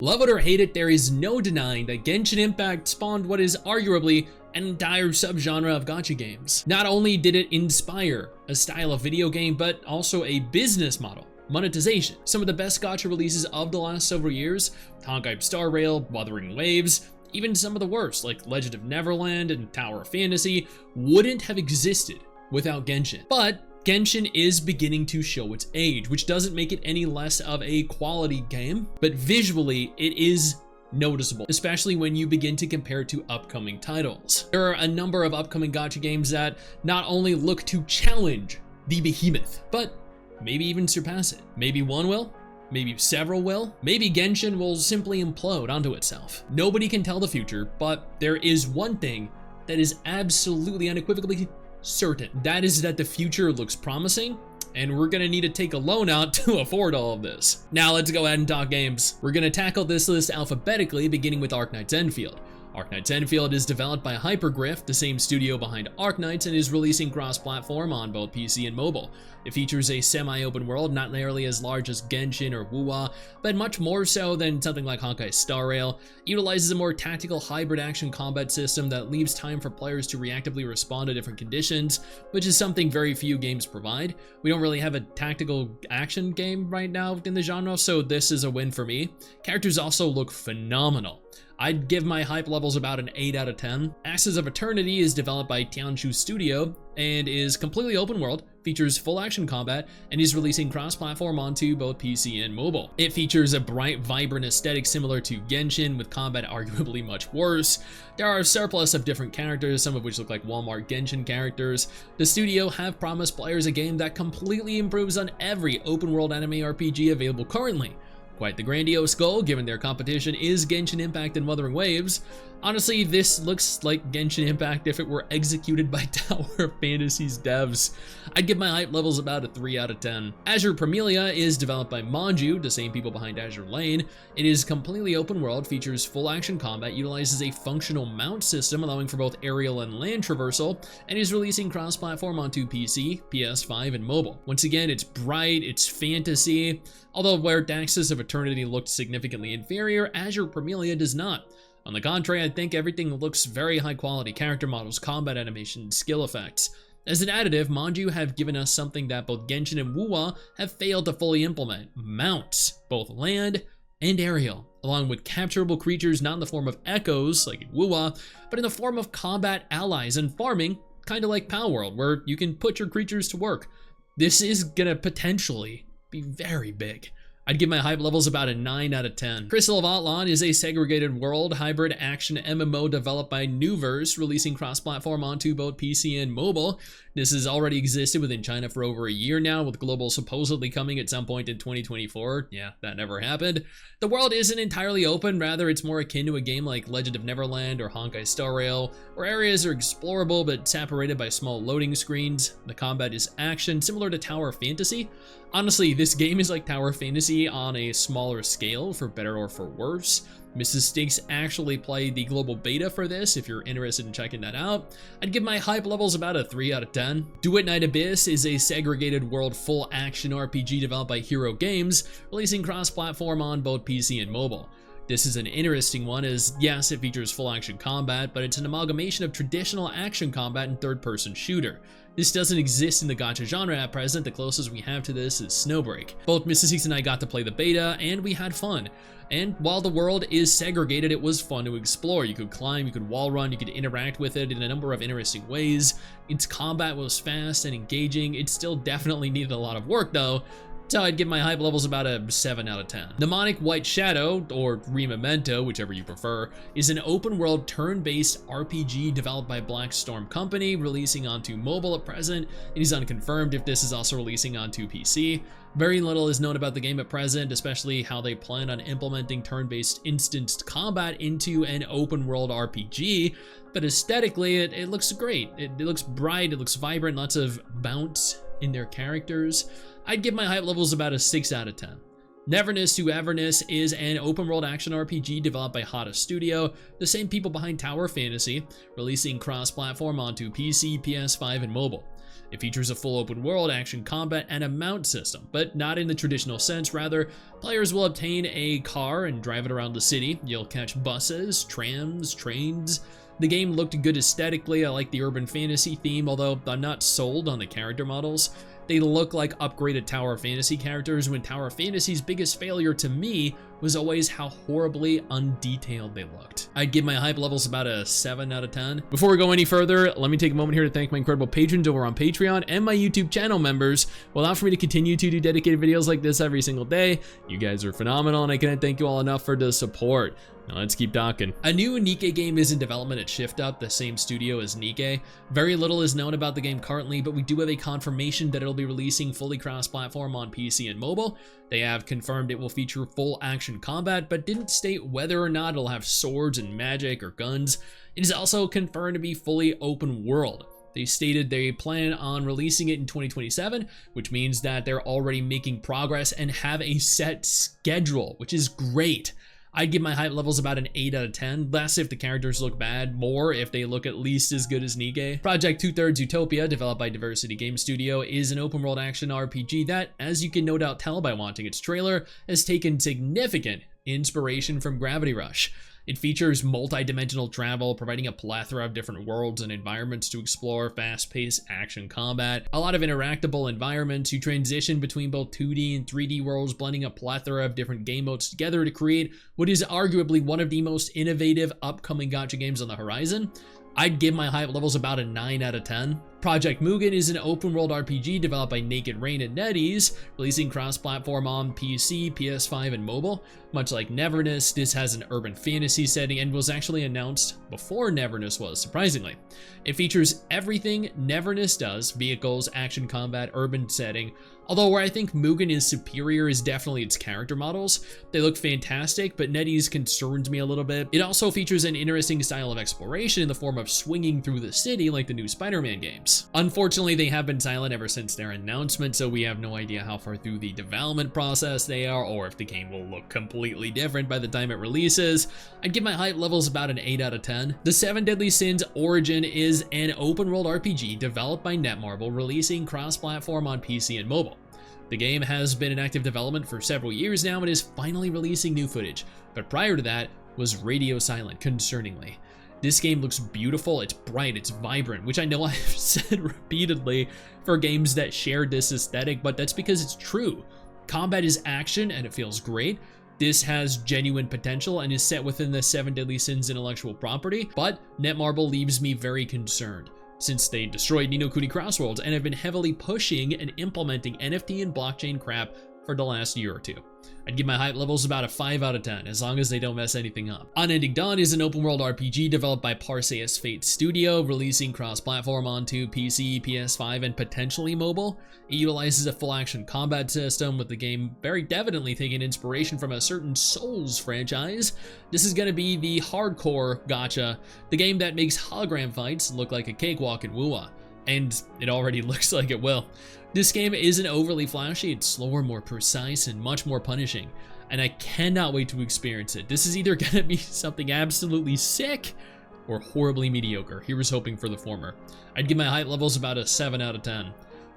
Love it or hate it, there is no denying that Genshin Impact spawned what is arguably an entire subgenre of gacha games. Not only did it inspire a style of video game, but also a business model. Monetization. Some of the best gacha releases of the last several years, Honkai Star Rail, Wuthering Waves, even some of the worst like Legend of Neverland and Tower of Fantasy wouldn't have existed without Genshin. But Genshin is beginning to show its age, which doesn't make it any less of a quality game, but visually it is noticeable, especially when you begin to compare it to upcoming titles. There are a number of upcoming gacha games that not only look to challenge the behemoth, but maybe even surpass it. Maybe one will, maybe several will, maybe Genshin will simply implode onto itself. Nobody can tell the future, but there is one thing that is absolutely unequivocally certain. That is that the future looks promising, and we're gonna need to take a loan out to afford all of this. Now let's go ahead and talk games. We're gonna tackle this list alphabetically, beginning with Arknights Endfield. Arknights Endfield is developed by Hypergriff, the same studio behind Arknights, and is releasing cross-platform on both PC and mobile. It features a semi-open world, not nearly as large as Genshin or Wuwa, but much more so than something like Honkai Star Rail. It utilizes a more tactical hybrid action combat system that leaves time for players to reactively respond to different conditions, which is something very few games provide. We don't really have a tactical action game right now in the genre, so this is a win for me. Characters also look phenomenal. I'd give my hype levels about an 8 out of 10. Axis of Eternity is developed by Tianshu Studio and is completely open world, features full action combat, and is releasing cross-platform onto both PC and mobile. It features a bright, vibrant aesthetic similar to Genshin, with combat arguably much worse. There are a surplus of different characters, some of which look like Walmart Genshin characters. The studio have promised players a game that completely improves on every open world anime RPG available currently. Quite the grandiose goal, given their competition is Genshin Impact and Wuthering Waves. Honestly, this looks like Genshin Impact if it were executed by Tower of Fantasy's devs. I'd give my hype levels about a 3 out of 10. Azur Promilia is developed by Manju, the same people behind Azur Lane. It is completely open world, features full action combat, utilizes a functional mount system allowing for both aerial and land traversal, and is releasing cross-platform onto PC, PS5, and mobile. Once again, it's bright, it's fantasy. Although where Axis of Eternity looked significantly inferior, Azur Promilia does not. On the contrary, I think everything looks very high quality: character models, combat animation, skill effects. As an additive, Manju have given us something that both Genshin and Wuwa have failed to fully implement: mounts, both land and aerial, along with capturable creatures not in the form of echoes like in Wuwa, but in the form of combat allies and farming, kind of like Palworld, where you can put your creatures to work. This is gonna potentially be very big. I'd give my hype levels about a 9 out of 10. Crystal of Atlan is a segregated world hybrid action MMO developed by Nuverse, releasing cross-platform onto both PC and mobile. This has already existed within China for over a year now, with global supposedly coming at some point in 2024. Yeah, that never happened. The world isn't entirely open, rather it's more akin to a game like Legend of Neverland or Honkai Star Rail, where areas are explorable but separated by small loading screens. The combat is action, similar to Tower of Fantasy. Honestly, this game is like Tower of Fantasy on a smaller scale, for better or for worse. Mrs. Stix actually played the global beta for this, if you're interested in checking that out. I'd give my hype levels about a 3 out of 10. Duet Night Abyss is a segregated world full action RPG developed by Hero Games, releasing cross-platform on both PC and mobile. This is an interesting one, as yes, it features full action combat, but it's an amalgamation of traditional action combat and third-person shooter. This doesn't exist in the gacha genre at present. The closest we have to this is Snowbreak. Both Mrs. Six and I got to play the beta, and we had fun. And while the world is segregated, it was fun to explore. You could climb, you could wall run, you could interact with it in a number of interesting ways. Its combat was fast and engaging. It still definitely needed a lot of work though, so I'd give my hype levels about a 7 out of 10. Nemonic White Shadow, or Rememento, whichever you prefer, is an open-world turn-based RPG developed by Black Storm Company, releasing onto mobile at present. It is unconfirmed if this is also releasing onto PC. Very little is known about the game at present, especially how they plan on implementing turn-based instanced combat into an open-world RPG, but aesthetically, it looks great. It looks bright, it looks vibrant, lots of bounce in their characters. I'd give my hype levels about a 6 out of 10. Neverness to Everness is an open-world action RPG developed by Hata Studio, the same people behind Tower of Fantasy, releasing cross-platform onto PC, PS5, and mobile. It features a full open world, action combat, and a mount system, but not in the traditional sense. Rather, players will obtain a car and drive it around the city. You'll catch buses, trams, trains. The game looked good aesthetically. I like the urban fantasy theme, although I'm not sold on the character models. They look like upgraded Tower Fantasy characters, when Tower Fantasy's biggest failure to me was always how horribly undetailed they looked. I'd give my hype levels about a 7 out of 10. Before we go any further, let me take a moment here to thank my incredible patrons over on Patreon and my YouTube channel members who allow for me to continue to do dedicated videos like this every single day. You guys are phenomenal, and I can't thank you all enough for the support. Now let's keep talking. A new NIKKE game is in development at Shift Up, the same studio as NIKKE. Very little is known about the game currently, but we do have a confirmation that it'll be releasing fully cross-platform on PC and mobile. They have confirmed it will feature full action combat, but didn't state whether or not it'll have swords and magic or guns. It is also confirmed to be fully open world. They stated they plan on releasing it in 2027, which means that they're already making progress and have a set schedule, which is great. I'd give my hype levels about an 8 out of 10, less if the characters look bad, more if they look at least as good as NIKKE. Project 2/3 Utopia, developed by Diversity Game Studio, is an open world action RPG that, as you can no doubt tell by watching its trailer, has taken significant inspiration from Gravity Rush. It features multi-dimensional travel, providing a plethora of different worlds and environments to explore, fast-paced action combat, a lot of interactable environments. You transition between both 2D and 3D worlds, blending a plethora of different game modes together to create what is arguably one of the most innovative upcoming gacha games on the horizon. I'd give my hype levels about a 9 out of 10. Project Mugen is an open-world RPG developed by Naked Rain and NetEase, releasing cross-platform on PC, PS5, and mobile. Much like Neverness, this has an urban fantasy setting and was actually announced before Neverness was, surprisingly. It features everything Neverness does: vehicles, action combat, urban setting. Although where I think Mugen is superior is definitely its character models. They look fantastic, but NetEase concerns me a little bit. It also features an interesting style of exploration in the form of swinging through the city like the new Spider-Man games. Unfortunately, they have been silent ever since their announcement, so we have no idea how far through the development process they are, or if the game will look completely different by the time it releases. I'd give my hype levels about an 8 out of 10. The Seven Deadly Sins Origin is an open-world RPG developed by Netmarble, releasing cross-platform on PC and mobile. The game has been in active development for several years now and is finally releasing new footage, but prior to that was radio silent, concerningly. This game looks beautiful, it's bright, it's vibrant, which I know I've said repeatedly for games that share this aesthetic, but that's because it's true. Combat is action and it feels great. This has genuine potential and is set within the Seven Deadly Sins intellectual property, but Netmarble leaves me very concerned, since they destroyed Ni no Kuni Crossworlds and have been heavily pushing and implementing NFT and blockchain crap for the last year or two. I'd give my hype levels about a 5 out of 10, as long as they don't mess anything up. Unending Dawn is an open-world RPG developed by Parseus Fate Studio, releasing cross-platform onto PC, PS5, and potentially mobile. It utilizes a full-action combat system, with the game very definitely taking inspiration from a certain Souls franchise. This is going to be the hardcore gacha, the game that makes hologram fights look like a cakewalk in Wuwa. And it already looks like it will. This game isn't overly flashy, it's slower, more precise, and much more punishing, and I cannot wait to experience it. This is either gonna be something absolutely sick or horribly mediocre. Here's hoping for the former. I'd give my hype levels about a 7 out of 10.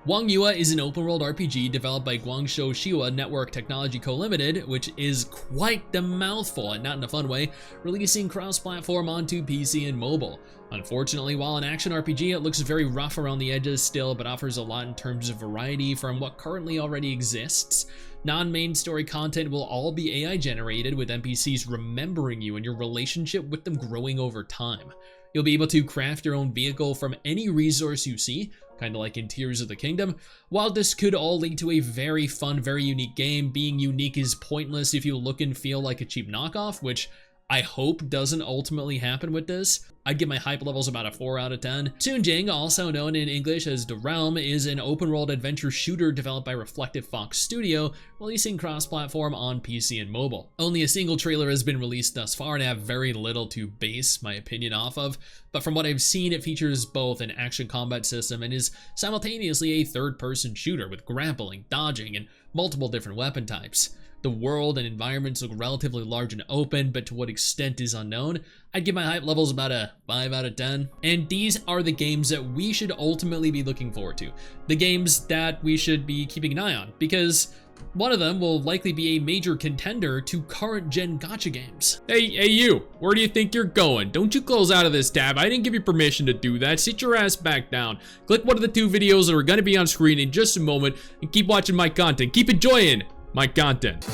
Wang Yue is an open-world RPG developed by Guangzhou Shiwa Network Technology Co. Limited, which is quite the mouthful, and not in a fun way, releasing cross-platform onto PC and mobile. Unfortunately, while an action RPG, it looks very rough around the edges still, but offers a lot in terms of variety from what currently already exists. Non-main story content will all be AI generated, with NPCs remembering you and your relationship with them growing over time. You'll be able to craft your own vehicle from any resource you see, kind of like in Tears of the Kingdom. While this could all lead to a very fun, very unique game, being unique is pointless if you look and feel like a cheap knockoff, which I hope doesn't ultimately happen with this. I'd give my hype levels about a 4 out of 10. Xunjing, also known in English as The Realm, is an open-world adventure shooter developed by Reflective Fox Studio, releasing cross-platform on PC and mobile. Only a single trailer has been released thus far, and I have very little to base my opinion off of, but from what I've seen, it features both an action combat system and is simultaneously a third-person shooter with grappling, dodging, and multiple different weapon types. The world and environments look relatively large and open, but to what extent is unknown. I'd give my hype levels about a 5 out of 10. And these are the games that we should ultimately be looking forward to. The games that we should be keeping an eye on, because one of them will likely be a major contender to current gen gacha games. Hey you, where do you think you're going? Don't you close out of this tab. I didn't give you permission to do that. Sit your ass back down. Click one of the 2 videos that are gonna be on screen in just a moment and keep watching my content. Keep enjoying my content.